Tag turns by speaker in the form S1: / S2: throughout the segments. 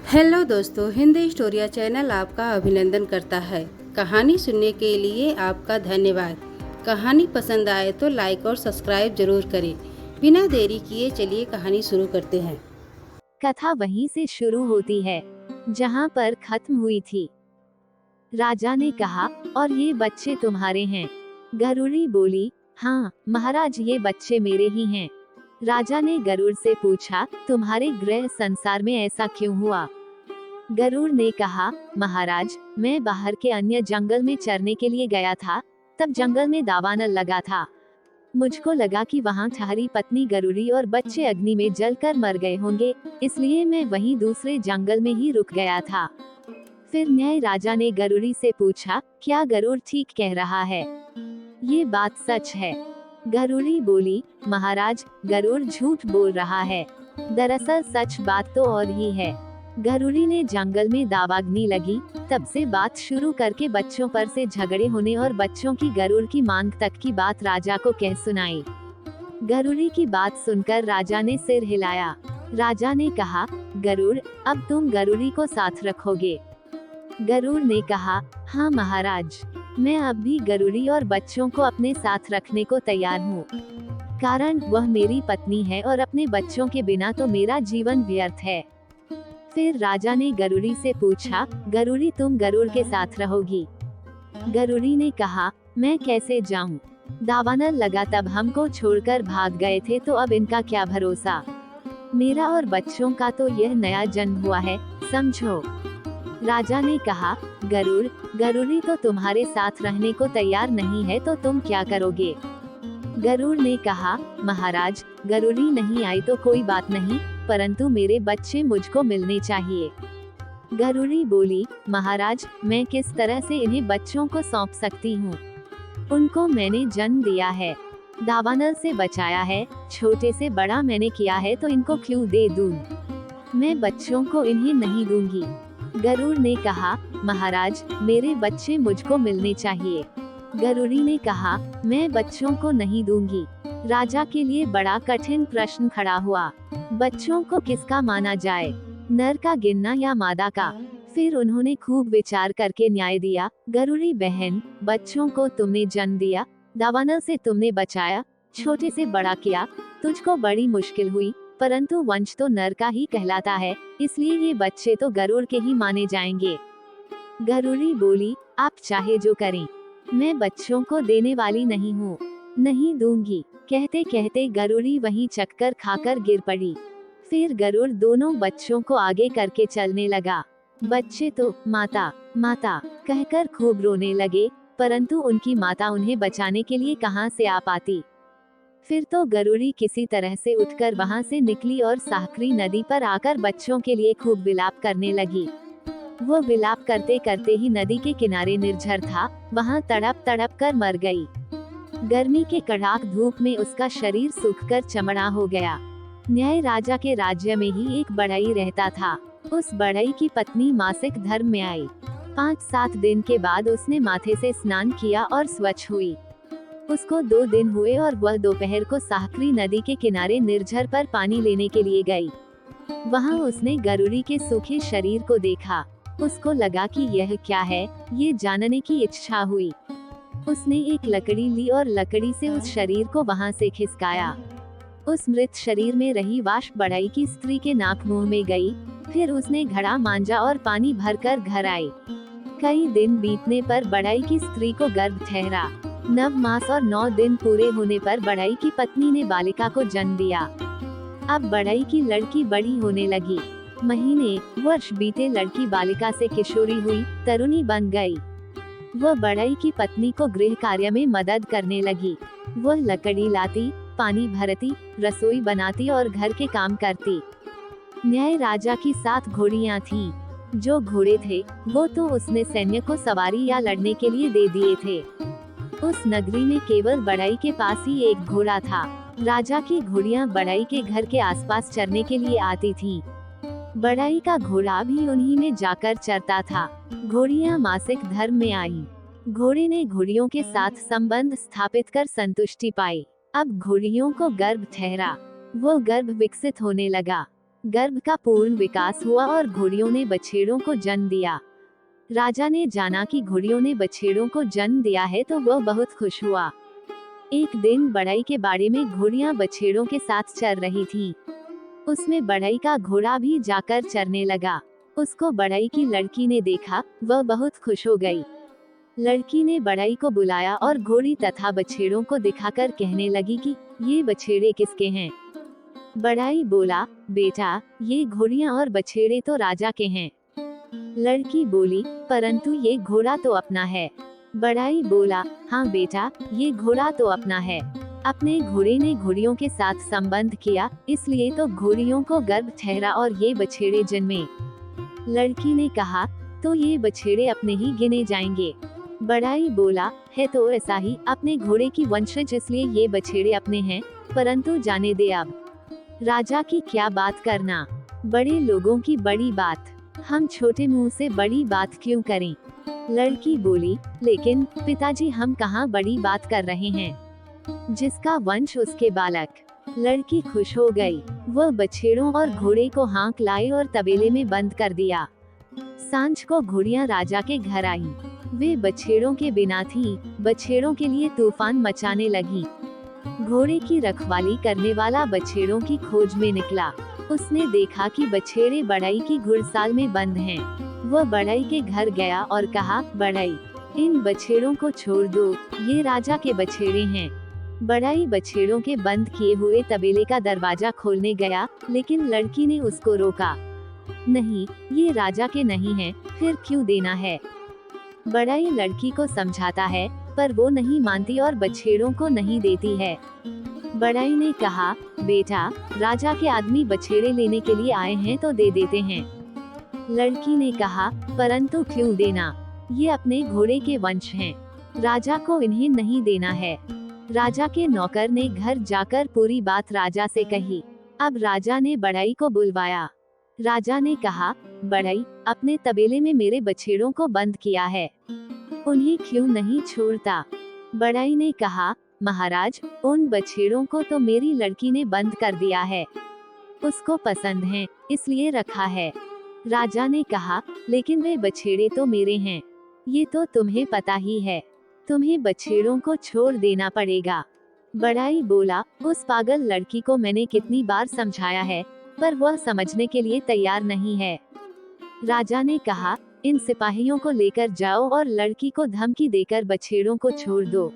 S1: Hello दोस्तों, Hindi स्टोरिया channel आपका अभिनंदन करता है। कहानी सुनने के लिए आपका धन्यवाद। कहानी पसंद आए तो लाइक और सब्सक्राइब जरूर करें। बिना देरी किए चलिए कहानी शुरू करते हैं।
S2: कथा वहीं से शुरू होती है जहां पर खत्म हुई थी। राजा ने कहा, और ये बच्चे तुम्हारे हैं? गरुड़ी बोली, हाँ महाराज, ये बच्चे मेरे ही हैं। राजा ने गरुड़ से पूछा, तुम्हारे गृह संसार में ऐसा क्यों हुआ? गरुड़ ने कहा, महाराज, मैं बाहर के अन्य जंगल में चरने के लिए गया था। तब जंगल में दावानल लगा था। मुझको लगा कि वहाँ तुम्हारी पत्नी गरुड़ी और बच्चे अग्नि में जलकर मर गए होंगे, इसलिए मैं वहीं दूसरे जंगल में ही रुक गया था। फिर न्याय राजा ने गरुड़ी से पूछा, क्या गरुड़ ठीक कह रहा है? ये बात सच है? गरुड़ी बोली, महाराज, गरुड़ झूठ बोल रहा है। दरअसल सच बात तो और ही है। गरुड़ी ने जंगल में दावाग्नि लगी, तब से बात शुरू करके बच्चों पर से झगड़े होने और बच्चों की गरुड़ की मांग तक की बात राजा को कह सुनाई। गरुड़ी की बात सुनकर राजा ने सिर हिलाया। राजा ने कहा, गरुड़, अब तुम गरुड़ी को साथ रखोगे? गरुड़ ने कहा, हाँ महाराज, मैं अब भी गरुड़ी और बच्चों को अपने साथ रखने को तैयार हूँ, कारण वह मेरी पत्नी है और अपने बच्चों के बिना तो मेरा जीवन व्यर्थ है। फिर राजा ने गरुड़ी से पूछा, गरुड़ी, तुम गरुड़ के साथ रहोगी? गरुड़ी ने कहा, मैं कैसे जाऊं? दावानल लगा तब हमको छोड़कर भाग गए थे, तो अब इनका क्या भरोसा? मेरा और बच्चों का तो यह नया जन्म हुआ है, समझो। राजा ने कहा, गरुड़, गरुड़ी तो तुम्हारे साथ रहने को तैयार नहीं है, तो तुम क्या करोगे? गरुड़ ने कहा, महाराज, गरुड़ी नहीं आई तो कोई बात नहीं, परंतु मेरे बच्चे मुझको मिलने चाहिए। गरुड़ी बोली, महाराज, मैं किस तरह से इन्हें बच्चों को सौंप सकती हूँ? उनको मैंने जन्म दिया है, दावानल से बचाया है, छोटे से बड़ा मैंने किया है, तो इनको क्यों दे दूं? मैं बच्चों को इन्हें नहीं दूंगी। गरुड़ ने कहा, महाराज, मेरे बच्चे मुझको मिलने चाहिए। गरुड़ी ने कहा, मैं बच्चों को नहीं दूंगी। राजा के लिए बड़ा कठिन प्रश्न खड़ा हुआ। बच्चों को किसका माना जाए, नर का गिनना या मादा का? फिर उन्होंने खूब विचार करके न्याय दिया, गरुड़ी बहन, बच्चों को तुमने जन्म दिया, दावानल से तुमने बचाया, छोटे से बड़ा किया, तुझको बड़ी मुश्किल हुई, परंतु वंश तो नर का ही कहलाता है, इसलिए ये बच्चे तो गरुड़ के ही माने जाएंगे। गरुड़ी बोली, आप चाहे जो करें, मैं बच्चों को देने वाली नहीं हूँ, नहीं दूंगी। कहते कहते गरुड़ी वहीं चक्कर खाकर गिर पड़ी। फिर गरुड़ दोनों बच्चों को आगे करके चलने लगा। बच्चे तो माता माता कहकर खूब रोने लगे, परंतु उनकी माता उन्हें बचाने के लिए कहां से आ पाती। फिर तो गरुड़ी किसी तरह से उठकर वहां से निकली और साकरी नदी पर आकर बच्चों के लिए खूब विलाप करने लगी। वो विलाप करते करते ही नदी के किनारे निर्झर था, वहां तड़प तड़प कर मर गई। गर्मी के कड़ाक धूप में उसका शरीर सूखकर चमड़ा हो गया। न्याय राजा के राज्य में ही एक बढ़ई रहता था। उस बढ़ई की पत्नी मासिक धर्म में आई। 5-7 दिन के बाद उसने माथे से स्नान किया और स्वच्छ हुई। उसको 2 दिन हुए और वह दोपहर को साकरी नदी के किनारे निर्झर पर पानी लेने के लिए गई। वहां उसने गरुड़ी के सूखे शरीर को देखा। उसको लगा कि यह क्या है, ये जानने की इच्छा हुई। उसने एक लकड़ी ली और लकड़ी से उस शरीर को वहां से खिसकाया। उस मृत शरीर में रही वाष्प बढ़ई की स्त्री के नाक मुंह में गई। फिर उसने घड़ा मांजा और पानी भरकर घर आई। कई दिन बीतने पर बढ़ई की स्त्री को गर्भ ठहरा। 9 मास और 9 दिन पूरे होने पर बढ़ई की पत्नी ने बालिका को जन्म दिया। अब बढ़ई की लड़की बड़ी होने लगी। महीने वर्ष बीते, लड़की बालिका से किशोरी हुई, तरुणी बन गई। वह बढ़ई की पत्नी को गृह कार्य में मदद करने लगी। वह लकड़ी लाती, पानी भरती, रसोई बनाती और घर के काम करती। न्याय राजा की 7 घोड़ियां थीं। जो घोड़े थे वो तो उसने सैन्य को सवारी या लड़ने के लिए दे दिए थे। उस नगरी में केवल बढ़ई के पास ही एक घोड़ा था। राजा की घोड़ियां बढ़ई के घर के आसपास चरने के लिए आती थीं। बढ़ई का घोड़ा भी उन्हीं में जाकर चरता था। घोड़ियां मासिक धर्म में आईं। घोड़े ने घोड़ियों के साथ संबंध स्थापित कर संतुष्टि पाई। अब घोड़ियों को गर्भ ठहरा। वो गर्भ विकसित होने लगा। गर्भ का पूर्ण विकास हुआ और घोड़ियों ने बछेड़ों को जन्म दिया। राजा ने जाना कि घोड़ियों ने बछेड़ों को जन्म दिया है तो वह बहुत खुश हुआ। एक दिन बढ़ई के बाड़े में घोड़ियां बछेड़ों के साथ चर रही थीं। उसमें बढ़ई का घोड़ा भी जाकर चरने लगा। उसको बढ़ई की लड़की ने देखा, वह बहुत खुश हो गई। लड़की ने बढ़ई को बुलाया और घोड़ी तथा बछेड़ों को दिखाकर कहने लगी कि ये बछेड़े किसके हैं। बढ़ई बोला, बेटा, ये घोड़ियां और बछेड़े तो राजा के हैं। लड़की बोली, परंतु ये घोड़ा तो अपना है। बढ़ई बोला, हाँ बेटा, ये घोड़ा तो अपना है। अपने घोड़े ने घोड़ियों के साथ संबंध किया, इसलिए तो घोड़ियों को गर्भ ठहरा और ये बछेड़े जन्मे। लड़की ने कहा, तो ये बछेड़े अपने ही गिने जाएंगे। बढ़ई बोला, है तो ऐसा ही, अपने घोड़े की वंशज, इसलिए ये बछेड़े अपने हैं, परंतु जाने दे अब। राजा की क्या बात करना, बड़े लोगों की बड़ी बात, हम छोटे मुंह से बड़ी बात क्यों करें। लड़की बोली, लेकिन पिताजी, हम कहाँ बड़ी बात कर रहे हैं, जिसका वंश उसके बालक। लड़की खुश हो गई। वह बछेड़ों और घोड़े को हाँक लाई और तबेले में बंद कर दिया। सांझ को घोड़ियां राजा के घर आईं। वे बछेड़ों के बिना थीं, बछेड़ों के लिए तूफान मचाने लगी। घोड़े की रखवाली करने वाला बछेड़ों की खोज में निकला। उसने देखा कि बछेड़े बढ़ई की घुड़साल में बंद हैं। वह बढ़ई के घर गया और कहा, बढ़ई, इन बछेड़ों को छोड़ दो, ये राजा के बछेड़े हैं। बढ़ई बछेड़ों के बंद किए हुए तबेले का दरवाजा खोलने गया, लेकिन लड़की ने उसको रोका। नहीं, ये राजा के नहीं हैं, फिर क्यों देना है। बढ़ई लड़की को समझाता है, पर वो नहीं मानती और बछेड़ों को नहीं देती है। बढ़ई ने कहा, बेटा, राजा के आदमी बछेड़े लेने के लिए आए हैं तो दे देते हैं। लड़की ने कहा, परंतु क्यों देना, ये अपने घोड़े के वंश हैं, राजा को इन्हें नहीं देना है। राजा के नौकर ने घर जाकर पूरी बात राजा से कही। अब राजा ने बढ़ई को बुलवाया। राजा ने कहा, बढ़ई, अपने तबेले में मेरे बछेड़ों को बंद किया है, उन्हें क्यों नहीं छोड़ता। बढ़ई ने कहा, महाराज, उन बछेड़ों को तो मेरी लड़की ने बंद कर दिया है, उसको पसंद है, इसलिए रखा है। राजा ने कहा, लेकिन वे बछेड़े तो मेरे हैं, ये तो तुम्हें पता ही है, तुम्हें बछेड़ों को छोड़ देना पड़ेगा। बढ़ई बोला, उस पागल लड़की को मैंने कितनी बार समझाया है, पर वह समझने के लिए तैयार नहीं है। राजा ने कहा, इन सिपाहियों को लेकर जाओ और लड़की को धमकी देकर बछेड़ों को छोड़ दो।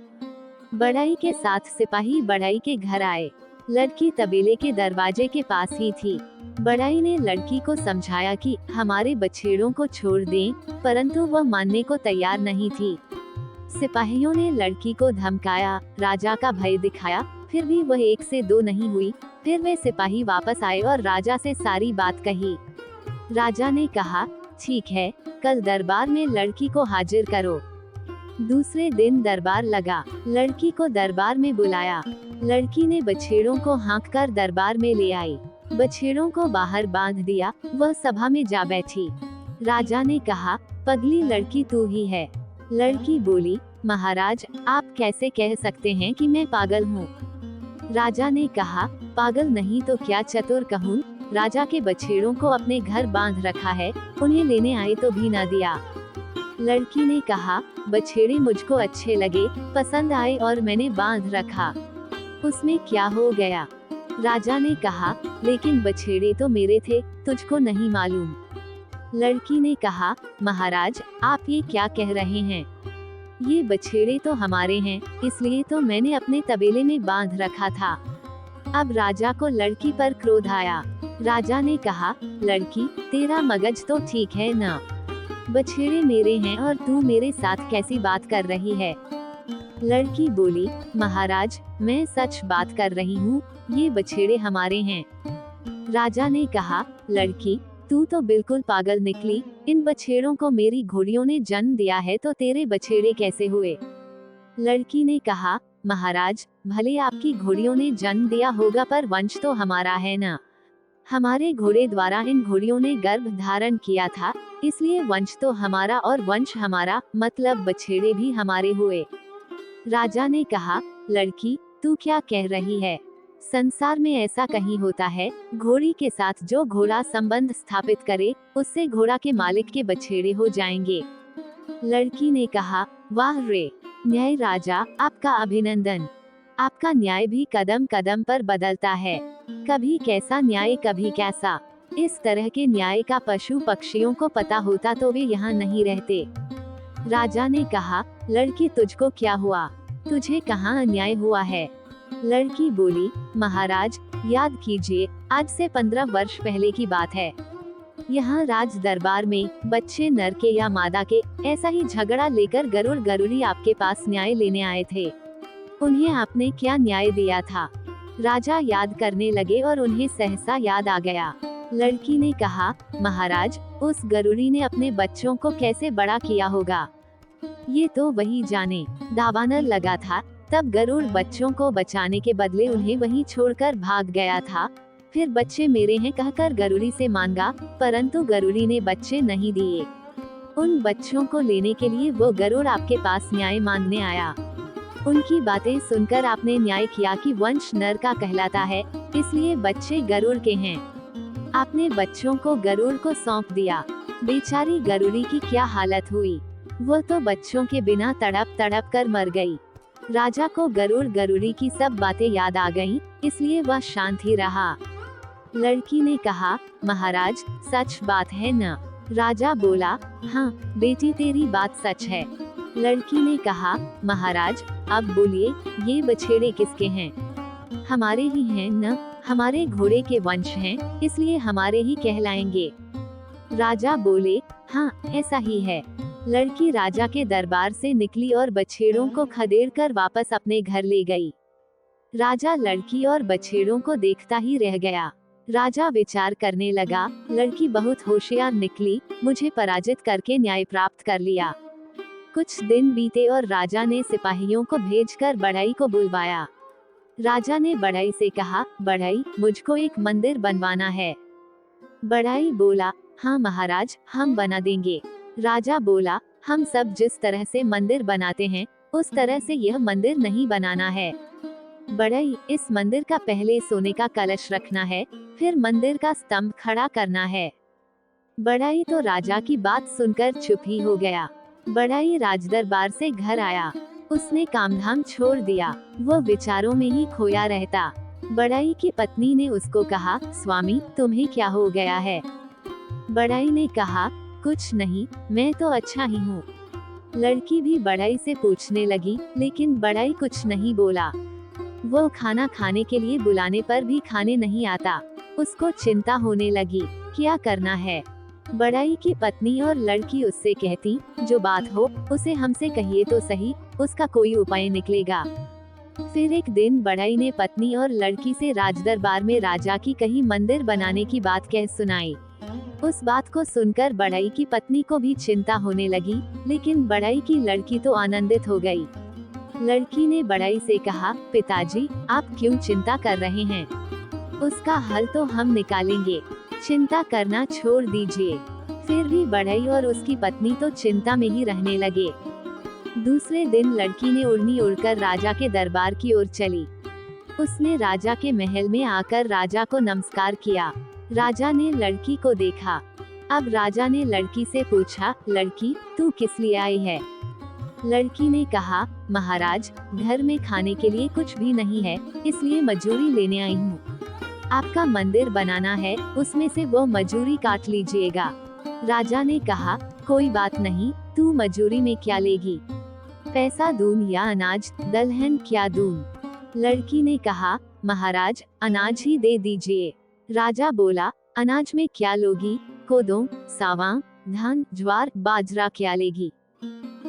S2: बढ़ई के साथ सिपाही बढ़ई के घर आए। लड़की तबेले के दरवाजे के पास ही थी। बढ़ई ने लड़की को समझाया कि हमारे बछेड़ों को छोड़ दें, परंतु वह मानने को तैयार नहीं थी। सिपाहियों ने लड़की को धमकाया, राजा का भय दिखाया, फिर भी वह एक से दो नहीं हुई। फिर वे सिपाही वापस आए और राजा से सारी बात कही। राजा ने कहा, ठीक है, कल दरबार में लड़की को हाजिर करो। दूसरे दिन दरबार लगा। लड़की को दरबार में बुलाया। लड़की ने बछेड़ों को हाँककर दरबार में ले आई। बछेड़ों को बाहर बांध दिया। वह सभा में जा बैठी। राजा ने कहा, पगली लड़की तू ही है। लड़की बोली, महाराज, आप कैसे कह सकते हैं कि मैं पागल हूँ। राजा ने कहा, पागल नहीं तो क्या चतुर कहूँ। राजा के बछेड़ों को अपने घर बांध रखा है, उन्हें लेने आए तो भी न दिया। लड़की ने कहा, बछेड़े मुझको अच्छे लगे, पसंद आए और मैंने बांध रखा, उसमें क्या हो गया। राजा ने कहा, लेकिन बछेड़े तो मेरे थे, तुझको नहीं मालूम। लड़की ने कहा, महाराज, आप ये क्या कह रहे हैं। ये बछेड़े तो हमारे हैं, इसलिए तो मैंने अपने तबेले में बांध रखा था। अब राजा को लड़की पर क्रोध आया। राजा ने कहा, लड़की, तेरा मगज तो ठीक है ना। बछेड़े मेरे हैं और तू मेरे साथ कैसी बात कर रही है। लड़की बोली, महाराज, मैं सच बात कर रही हूँ, ये बछेड़े हमारे हैं। राजा ने कहा, लड़की, तू तो बिल्कुल पागल निकली। इन बछेड़ों को मेरी घोड़ियों ने जन्म दिया है तो तेरे बछेड़े कैसे हुए। लड़की ने कहा, महाराज, भले आपकी घोड़ियों ने जन्म दिया होगा, पर वंश तो हमारा है ना। हमारे घोड़े द्वारा इन घोड़ियों ने गर्भ धारण किया था, इसलिए वंश तो हमारा और वंश हमारा, मतलब बछेड़े भी हमारे हुए। राजा ने कहा, लड़की, तू क्या कह रही है। संसार में ऐसा कहीं होता है, घोड़ी के साथ जो घोड़ा संबंध स्थापित करे, उससे घोड़ा के मालिक के बछेड़े हो जाएंगे। लड़की ने कहा, वाह रे न्याय राजा, आपका अभिनंदन। आपका न्याय भी कदम कदम पर बदलता है, कभी कैसा न्याय कभी कैसा। इस तरह के न्याय का पशु पक्षियों को पता होता तो वे यहाँ नहीं रहते। राजा ने कहा, लड़की तुझको क्या हुआ, तुझे कहाँ अन्याय हुआ है? लड़की बोली, महाराज याद कीजिए, आज से 15 वर्ष पहले की बात है। यहाँ राज दरबार में बच्चे नर के या मादा के ऐसा ही झगड़ा लेकर गरुड़ गरुड़ी आपके पास न्याय लेने आए थे। उन्हें आपने क्या न्याय दिया था? राजा याद करने लगे और उन्हें सहसा याद आ गया। लड़की ने कहा, महाराज उस गरुड़ी ने अपने बच्चों को कैसे बड़ा किया होगा, ये तो वही जाने। दावानल लगा था, तब गरुड़ बच्चों को बचाने के बदले उन्हें वहीं छोड़कर भाग गया था। फिर बच्चे मेरे हैं कहकर गरुड़ी से मांगा, परंतु गरुड़ी ने बच्चे नहीं दिए। उन बच्चों को लेने के लिए वो गरुड़ आपके पास न्याय मांगने आया। उनकी बातें सुनकर आपने न्याय किया कि वंश नर का कहलाता है, इसलिए बच्चे गरुड़ के हैं। आपने बच्चों को गरुड़ को सौंप दिया। बेचारी गरुड़ी की क्या हालत हुई, वो तो बच्चों के बिना तड़प तड़प कर मर गई। राजा को गरुड़ गरुड़ी की सब बातें याद आ गईं, इसलिए वह शांत ही रहा। लड़की ने कहा, महाराज सच बात है न? राजा बोला, हाँ बेटी तेरी बात सच है। लड़की ने कहा, महाराज अब बोलिए, ये बछेड़े किसके हैं? हमारे ही हैं न, हमारे घोड़े के वंश हैं, इसलिए हमारे ही कहलाएंगे। राजा बोले, हाँ ऐसा ही है। लड़की राजा के दरबार से निकली और बछेड़ों को खदेड़कर वापस अपने घर ले गई। राजा लड़की और बछेड़ों को देखता ही रह गया। राजा विचार करने लगा, लड़की बहुत होशियार निकली, मुझे पराजित करके न्याय प्राप्त कर लिया। कुछ दिन बीते और राजा ने सिपाहियों को भेजकर बढ़ई को बुलवाया। राजा ने बढ़ई से कहा, बढ़ई मुझको एक मंदिर बनवाना है। बढ़ई बोला, हाँ महाराज हम बना देंगे। राजा बोला, हम सब जिस तरह से मंदिर बनाते हैं उस तरह से यह मंदिर नहीं बनाना है। बढ़ई, इस मंदिर का पहले सोने का कलश रखना है, फिर मंदिर का स्तंभ खड़ा करना है। बढ़ई तो राजा की बात सुनकर चुप ही हो गया। बढ़ई राजदरबार से घर आया, उसने कामधाम छोड़ दिया, वो विचारों में ही खोया रहता। बढ़ई की पत्नी ने उसको कहा, स्वामी तुम्हें क्या हो गया है? बढ़ई ने कहा, कुछ नहीं, मैं तो अच्छा ही हूँ। लड़की भी बढ़ई से पूछने लगी, लेकिन बढ़ई कुछ नहीं बोला। वो खाना खाने के लिए बुलाने पर भी खाने नहीं आता। उसको चिंता होने लगी, क्या करना है। बढ़ई की पत्नी और लड़की उससे कहती, जो बात हो उसे हमसे कहिए तो सही, उसका कोई उपाय निकलेगा। फिर एक दिन बढ़ई ने पत्नी और लड़की से राजदरबार में राजा की कहीं मंदिर बनाने की बात कह सुनाई। उस बात को सुनकर बढ़ई की पत्नी को भी चिंता होने लगी, लेकिन बढ़ई की लड़की तो आनंदित हो गई। लड़की ने बढ़ई से कहा, पिताजी आप क्यों चिंता कर रहे हैं? उसका हल तो हम निकालेंगे, चिंता करना छोड़ दीजिए। फिर भी बढ़ई और उसकी पत्नी तो चिंता में ही रहने लगे। दूसरे दिन लड़की ने उड़नी उड़कर राजा के दरबार की ओर चली। उसने राजा के महल में आकर राजा को नमस्कार किया। राजा ने लड़की को देखा। अब राजा ने लड़की से पूछा, लड़की तू किस लिए आई है? लड़की ने कहा, महाराज घर में खाने के लिए कुछ भी नहीं है, इसलिए मजूरी लेने आई हूँ। आपका मंदिर बनाना है, उसमें से वो मजूरी काट लीजिएगा। राजा ने कहा, कोई बात नहीं, तू मजूरी में क्या लेगी? पैसा दूं या अनाज, दलहन क्या दूं? लड़की ने कहा, महाराज अनाज ही दे दीजिए। राजा बोला, अनाज में क्या लोगी? कोदो, सावा, धान, ज्वार, बाजरा क्या लेगी?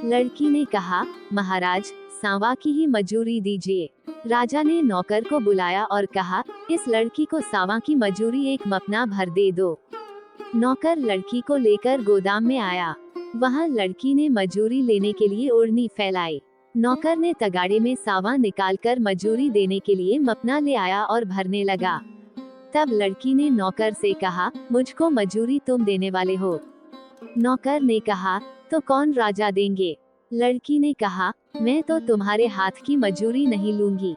S2: लड़की ने कहा, महाराज सांवा की ही मजूरी दीजिए। राजा ने नौकर को बुलाया और कहा, इस लड़की को सांवा की मजूरी एक मपना भर दे दो। नौकर लड़की को लेकर गोदाम में आया। वहाँ लड़की ने मजूरी लेने के लिए ओढ़नी फैलाई। नौकर ने तगाड़े में सांवा निकालकर मजूरी देने के लिए मपना ले आया और भरने लगा। तब लड़की ने नौकर से कहा, मुझको मजूरी तुम देने वाले हो? नौकर ने कहा, तो कौन राजा देंगे? लड़की ने कहा, मैं तो तुम्हारे हाथ की मजूरी नहीं लूंगी।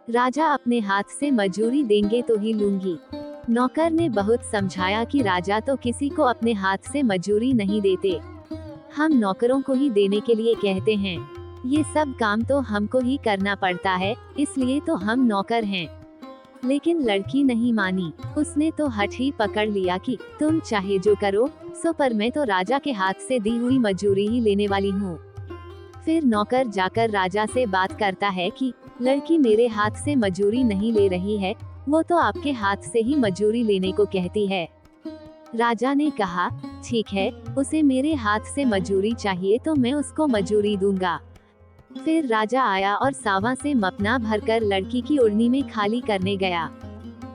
S2: राजा अपने हाथ से मजूरी देंगे तो ही लूंगी। नौकर ने बहुत समझाया कि राजा तो किसी को अपने हाथ से मजूरी नहीं देते, हम नौकरों को ही देने के लिए कहते हैं। ये सब काम तो हमको ही करना पड़ता है, इसलिए तो हम नौकर हैं। लेकिन लड़की नहीं मानी, उसने तो हठ ही पकड़ लिया कि तुम चाहे जो करो सो, पर मैं तो राजा के हाथ से दी हुई मजूरी ही लेने वाली हूँ। फिर नौकर जाकर राजा से बात करता है कि लड़की मेरे हाथ से मजूरी नहीं ले रही है, वो तो आपके हाथ से ही मजूरी लेने को कहती है। राजा ने कहा ठीक है, उसे मेरे हाथ से मजूरी चाहिए तो मैं उसको मजूरी दूंगा। फिर राजा आया और सावा से मपना भरकर लड़की की ओढ़नी में खाली करने गया।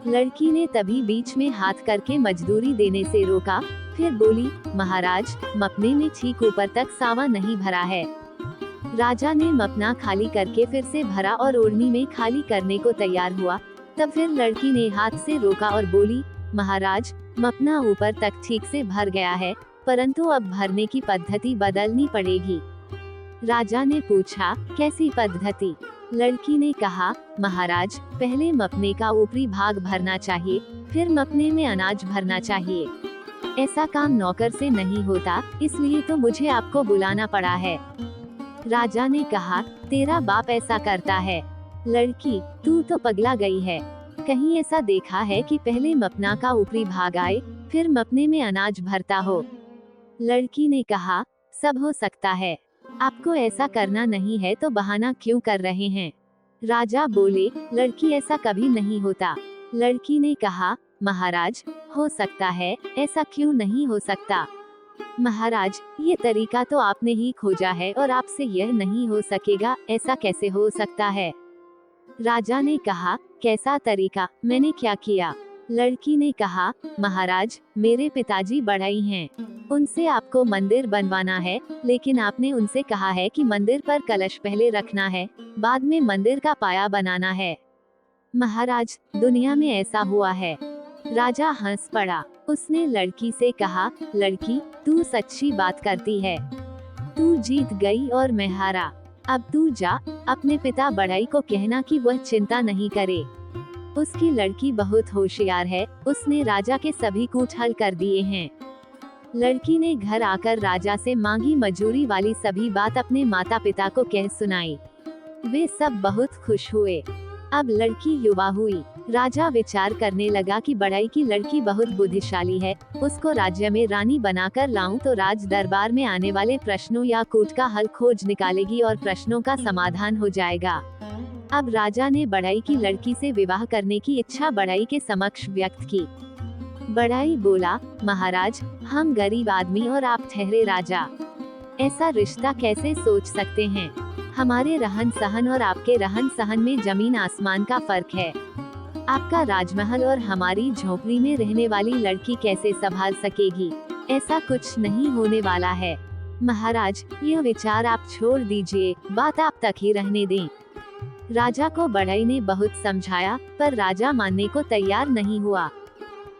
S2: लड़की ने तभी बीच में हाथ करके मजदूरी देने से रोका, फिर बोली महाराज, मपने में ठीक ऊपर तक सावा नहीं भरा है। राजा ने मपना खाली करके फिर से भरा और ओढ़नी में खाली करने को तैयार हुआ। तब फिर लड़की ने हाथ से रोका और बोली महाराज, मपना ऊपर तक ठीक से भर गया है, परंतु अब भरने की पद्धति बदलनी पड़ेगी। राजा ने पूछा कैसी पद्धति? लड़की ने कहा महाराज, पहले मपने का ऊपरी भाग भरना चाहिए, फिर मपने में अनाज भरना चाहिए। ऐसा काम नौकर से नहीं होता, इसलिए तो मुझे आपको बुलाना पड़ा है। राजा ने कहा तेरा बाप ऐसा करता है। लड़की, तू तो पगला गई है, कहीं ऐसा देखा है कि पहले मपना का ऊपरी भाग आए फिर मपने में अनाज भरता हो? लड़की ने कहा सब हो सकता है, आपको ऐसा करना नहीं है तो बहाना क्यों कर रहे हैं? राजा बोले लड़की, ऐसा कभी नहीं होता। लड़की ने कहा महाराज, हो सकता है, ऐसा क्यों नहीं हो सकता? महाराज, ये तरीका तो आपने ही खोजा है और आपसे यह नहीं हो सकेगा, ऐसा कैसे हो सकता है? राजा ने कहा कैसा तरीका, मैंने क्या किया? लड़की ने कहा महाराज, मेरे पिताजी बढ़ई हैं, उनसे आपको मंदिर बनवाना है, लेकिन आपने उनसे कहा है कि मंदिर पर कलश पहले रखना है, बाद में मंदिर का पाया बनाना है। महाराज, दुनिया में ऐसा हुआ है। राजा हंस पड़ा। उसने लड़की से कहा लड़की, तू सच्ची बात करती है, तू जीत गई और मैं हारा। अब तू जा, अपने पिता बढ़ई को कहना कि वह चिंता नहीं करे। उसकी लड़की बहुत होशियार है, उसने राजा के सभी कूट हल कर दिए हैं। लड़की ने घर आकर राजा से मांगी मजूरी वाली सभी बात अपने माता पिता को कह सुनाई। वे सब बहुत खुश हुए। अब लड़की युवा हुई। राजा विचार करने लगा कि बढ़ई की लड़की बहुत बुद्धिशाली है, उसको राज्य में रानी बनाकर लाऊं तो राज दरबार में आने वाले प्रश्नों या कूट का हल खोज निकालेगी और प्रश्नों का समाधान हो जाएगा। अब राजा ने बढ़ई की लड़की से विवाह करने की इच्छा बढ़ई के समक्ष व्यक्त की। बढ़ई बोला महाराज, हम गरीब आदमी और आप ठहरे राजा, ऐसा रिश्ता कैसे सोच सकते हैं? हमारे रहन सहन और आपके रहन सहन में जमीन आसमान का फर्क है। आपका राजमहल और हमारी झोपड़ी में रहने वाली लड़की कैसे संभाल सकेगी? ऐसा कुछ नहीं होने वाला है। महाराज, यह विचार आप छोड़ दीजिए, बात आप तक ही रहने दें। राजा को बढ़ई ने बहुत समझाया, पर राजा मानने को तैयार नहीं हुआ।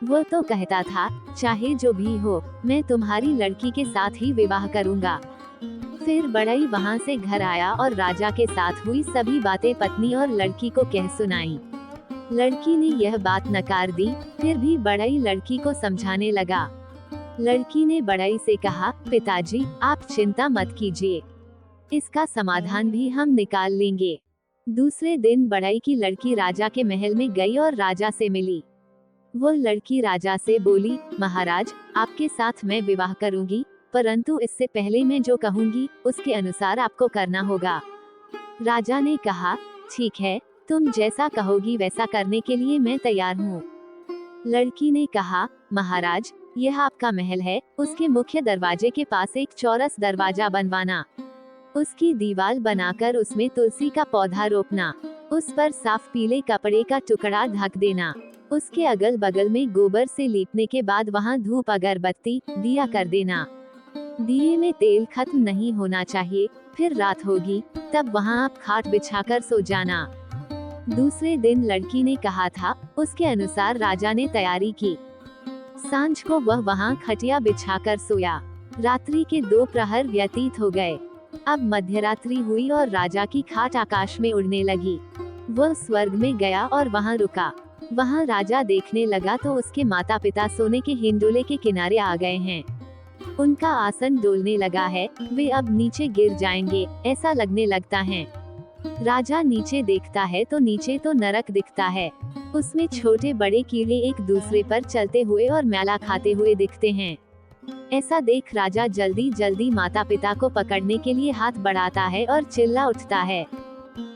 S2: वो तो कहता था चाहे जो भी हो, मैं तुम्हारी लड़की के साथ ही विवाह करूंगा। फिर बढ़ई वहाँ से घर आया और राजा के साथ हुई सभी बातें पत्नी और लड़की को कह सुनाई। लड़की ने यह बात नकार दी, फिर भी बढ़ई लड़की को समझाने लगा। लड़की ने बढ़ई से कहा पिताजी, आप चिंता मत कीजिए, इसका समाधान भी हम निकाल लेंगे। दूसरे दिन बढ़ई की लड़की राजा के महल में गई और राजा से मिली। वो लड़की राजा से बोली महाराज, आपके साथ मैं विवाह करूंगी, परंतु इससे पहले मैं जो कहूंगी उसके अनुसार आपको करना होगा। राजा ने कहा ठीक है, तुम जैसा कहोगी वैसा करने के लिए मैं तैयार हूँ। लड़की ने कहा महाराज, यह आपका महल है, उसके मुख्य दरवाजे के पास एक चौरस दरवाजा बनवाना, उसकी दीवार बनाकर उसमें तुलसी का पौधा रोपना, उस पर साफ पीले कपड़े का टुकड़ा ढक देना, उसके अगल बगल में गोबर से लीपने के बाद वहाँ धूप अगरबत्ती दिया कर देना। दिए में तेल खत्म नहीं होना चाहिए। फिर रात होगी तब वहाँ आप खाट बिछाकर सो जाना। दूसरे दिन लड़की ने कहा था, उसके अनुसार राजा ने तैयारी की। सांझ को वह वहाँ खटिया बिछाकर सोया। रात्रि के 2 प्रहर व्यतीत हो गए। अब मध्यरात्रि हुई और राजा की खाट आकाश में उड़ने लगी। वह स्वर्ग में गया और वहाँ रुका। वहाँ राजा देखने लगा तो उसके माता पिता सोने के हिंडोले के किनारे आ गए हैं। उनका आसन डोलने लगा है, वे अब नीचे गिर जाएंगे, ऐसा लगने लगता है। राजा नीचे देखता है तो नीचे तो नरक दिखता है। उसमें छोटे बड़े कीड़े एक दूसरे पर चलते हुए और मैला खाते हुए दिखते हैं। ऐसा देख राजा जल्दी जल्दी माता पिता को पकड़ने के लिए हाथ बढ़ाता है और चिल्ला उठता है।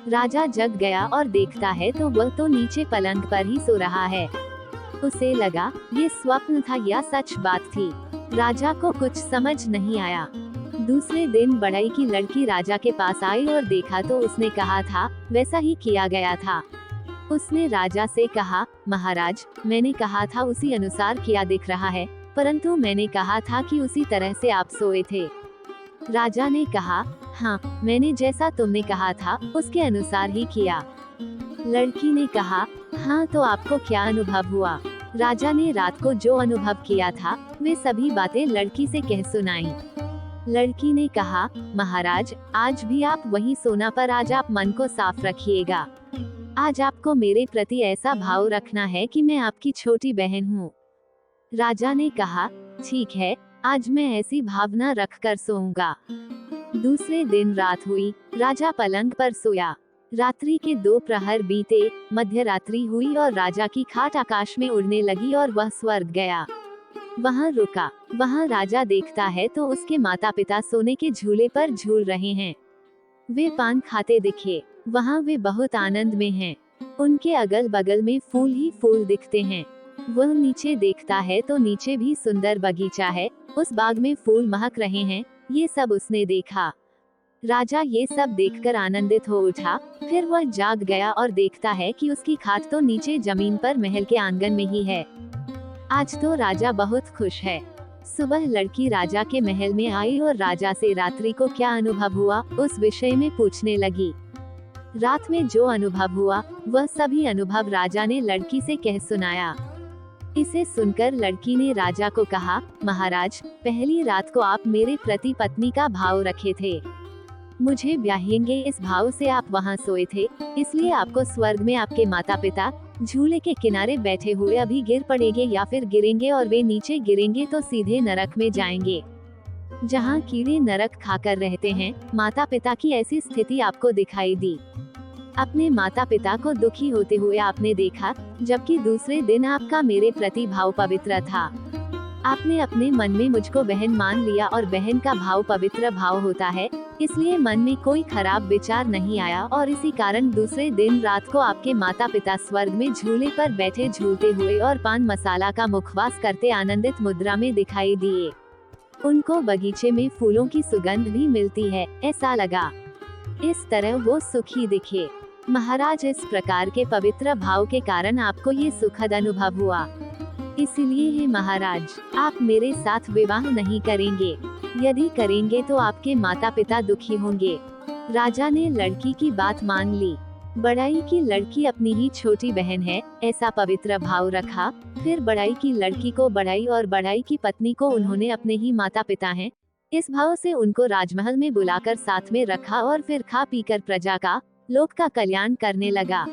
S2: राजा जग गया और देखता है तो वह तो नीचे पलंग पर ही सो रहा है। उसे लगा ये स्वप्न था या सच बात थी। राजा को कुछ समझ नहीं आया। दूसरे दिन बड़ाई की लड़की राजा के पास आई और देखा तो उसने कहा था वैसा ही किया गया था। उसने राजा से कहा, महाराज, मैंने कहा था उसी अनुसार किया दिख रहा है, परंतु मैंने कहा था कि उसी तरह से आप सोए थे। राजा ने कहा, हाँ, मैंने जैसा तुमने कहा था उसके अनुसार ही किया। लड़की ने कहा, हाँ, तो आपको क्या अनुभव हुआ? राजा ने रात को जो अनुभव किया था वे सभी बातें लड़की से कह सुनाई। लड़की ने कहा, महाराज, आज भी आप वही सोना, पर आज आप मन को साफ रखिएगा। आज आपको मेरे प्रति ऐसा भाव रखना है कि मैं आपकी छोटी बहन हूँ। राजा ने कहा, ठीक है, आज मैं ऐसी भावना रख कर सोऊंगा। दूसरे दिन रात हुई, राजा पलंग पर सोया। रात्रि के 2 प्रहर बीते, मध्य रात्रि हुई और राजा की खाट आकाश में उड़ने लगी और वह स्वर्ग गया। वहाँ रुका। वहाँ राजा देखता है तो उसके माता पिता सोने के झूले पर झूल रहे हैं। वे पान खाते दिखे। वहाँ वे बहुत आनंद में हैं। उनके अगल बगल में फूल ही फूल दिखते हैं। वह नीचे देखता है तो नीचे भी सुंदर बगीचा है, उस बाग में फूल महक रहे हैं। ये सब उसने देखा। राजा ये सब देखकर आनंदित हो उठा। फिर वह जाग गया और देखता है कि उसकी खाट तो नीचे जमीन पर महल के आंगन में ही है। आज तो राजा बहुत खुश है। सुबह लड़की राजा के महल में आई और राजा से रात्रि को क्या अनुभव हुआ उस विषय में पूछने लगी। रात में जो अनुभव हुआ वह सभी अनुभव राजा ने लड़की से कह सुनाया। इसे सुनकर लड़की ने राजा को कहा, महाराज, पहली रात को आप मेरे प्रति पत्नी का भाव रखे थे। मुझे ब्याहेंगे इस भाव से आप वहाँ सोए थे, इसलिए आपको स्वर्ग में आपके माता पिता झूले के किनारे बैठे हुए अभी गिर पड़ेंगे या फिर गिरेंगे, और वे नीचे गिरेंगे तो सीधे नरक में जाएंगे, जहाँ कीड़े नरक खाकर रहते हैं। माता पिता की ऐसी स्थिति आपको दिखाई दी। अपने माता पिता को दुखी होते हुए आपने देखा, जबकि दूसरे दिन आपका मेरे प्रति भाव पवित्र था। आपने अपने मन में मुझको बहन मान लिया, और बहन का भाव पवित्र भाव होता है, इसलिए मन में कोई खराब विचार नहीं आया, और इसी कारण दूसरे दिन रात को आपके माता पिता स्वर्ग में झूले पर बैठे झूलते हुए और पान मसाला का मुखवास करते आनंदित मुद्रा में दिखाई दिए। उनको बगीचे में फूलों की सुगंध भी मिलती है, ऐसा लगा। इस तरह वो सुखी दिखे। महाराज, इस प्रकार के पवित्र भाव के कारण आपको ये सुखद अनुभव हुआ। इसलिए हे महाराज, आप मेरे साथ विवाह नहीं करेंगे। यदि करेंगे तो आपके माता पिता दुखी होंगे। राजा ने लड़की की बात मान ली। बड़ाई की लड़की अपनी ही छोटी बहन है, ऐसा पवित्र भाव रखा। फिर बड़ाई की लड़की को बड़ाई और बड़ाई की पत्नी को उन्होंने अपने ही माता पिता हैं, इस भाव से उनको राजमहल में बुलाकर साथ में रखा, और फिर खा पीकर प्रजा का, लोक का कल्याण करने लगा।